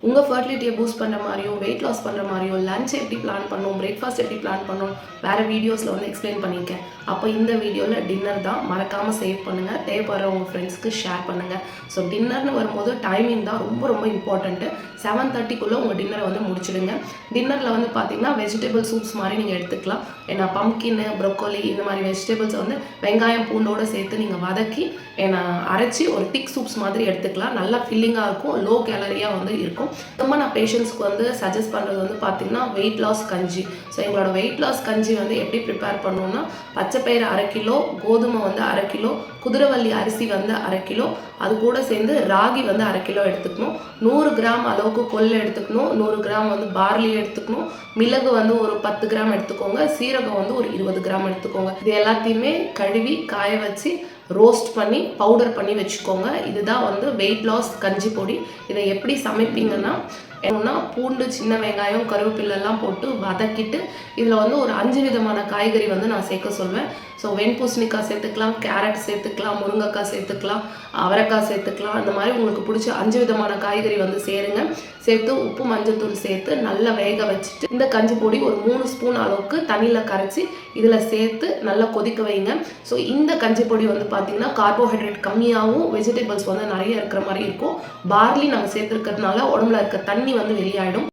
உங்கள் ஃபர்டிலிட்டியை பூஸ்ட் பண்ணுற மாதிரியோ வெயிட் லாஸ் பண்ணுற மாதிரியோ லஞ்ச் எப்படி பிளான் பண்ணணும் பிரேக்ஃபாஸ்ட் எப்படி பிளான் பண்ணணும் வேறு வீடியோஸில் வந்து எக்ஸ்பிளைன் பண்ணியிருக்கேன். அப்போ இந்த வீடியோவில் டின்னர் தான், மறக்காமல் சேவ் பண்ணுங்கள், தேவைப்படுற உங்கள் ஃப்ரெண்ட்ஸ்க்கு ஷேர் பண்ணுங்கள். ஸோ டின்னர்னு வரும்போது டைமிங் தான் ரொம்ப ரொம்ப இம்பார்ட்டண்ட்டு. 7:30க்குள்ளே உங்கள் டின்னரை வந்து முடிச்சிடுங்க. டின்னரில் வந்து பார்த்தீங்கன்னா வெஜிடபிள் சூப்ஸ் மாதிரி நீங்கள் எடுத்துக்கலாம். ஏன்னா பம்கின்னு ப்ரொக்கோலி இந்த மாதிரி வெஜிடபிள்ஸை வந்து வெங்காயம் பூண்டோடு சேர்த்து நீங்கள் வதக்கி அரைச்சி ஒரு திக் சூப்ஸ் மாதிரி எடுத்துக்கலாம். நல்லா ஃபில்லிங்காக இருக்கும், லோ கேலரியாக வந்து இருக்கும். ரொம்ப நான் பேஷண்ட்ஸ்க்கு வந்து சஜஸ்ட் பண்ணுறது வந்து பார்த்திங்கன்னா வெயிட் லாஸ் கஞ்சி. ஸோ எங்களோட வெயிட் லாஸ் கஞ்சி வந்து எப்படி ப்ரிப்பேர் பண்ணணும்னா பச்சைப்பயிறு 1/2 கிலோ, கோதுமை வந்து 1/2 கிலோ, குதிரைவள்ளி அரிசி வந்து 1/2 கிலோ, அது கூட சேர்ந்து ராகி வந்து 1/2 கிலோ எடுத்துக்கணும். 100 கிராம் அளவுக்கு கொள்ளு எடுத்துக்கணும், 100 கிராம் வந்து பார்லி எடுத்துக்கணும், மிளகு வந்து ஒரு 10 கிராம் எடுத்துக்கோங்க, சீரகம் வந்து ஒரு 20 கிராம் எடுத்துக்கோங்க. இது எல்லாத்தையுமே கழுவி காய வச்சு ரோஸ்ட் பண்ணி பவுடர் பண்ணி வச்சுக்கோங்க. இதுதான் வந்து வெயிட் லாஸ் கஞ்சி பொடி. இதை எப்படி சமைப்பீங்கன்னா என்னன்னா பூண்டு, சின்ன வெங்காயம், கருவேப்பிலெல்லாம் போட்டு வதக்கிட்டு இதில் வந்து ஒரு 5 விதமான காய்கறி வந்து நான் சேர்க்க சொல்வேன். ஸோ வெண்பூசணிக்காய் சேர்த்துக்கலாம், கேரட் சேர்த்துக்கலாம், முருங்கைக்காய் சேர்த்துக்கலாம், அவரைக்காய் சேர்த்துக்கலாம். அந்த மாதிரி உங்களுக்கு பிடிச்ச 5 விதமான காய்கறி வந்து சேருங்க. சேர்த்து உப்பு மஞ்சள்தூள் சேர்த்து நல்லா வேக வச்சுட்டு இந்த கஞ்சி பொடி ஒரு 3 ஸ்பூன் அளவுக்கு தண்ணியில் கரைச்சி இதில் சேர்த்து நல்லா கொதிக்க வைங்க. ஸோ இந்த கஞ்சி பொடி வந்து பார்த்திங்கன்னா கார்போஹைட்ரேட் கம்மியாகவும் வெஜிடபிள்ஸ் வந்து நிறைய இருக்கிற மாதிரி இருக்கும். பார்லி நம்ம சேர்த்துருக்கிறதுனால உடம்புல இருக்க தண்ணி வந்து வெளியாயிடும்.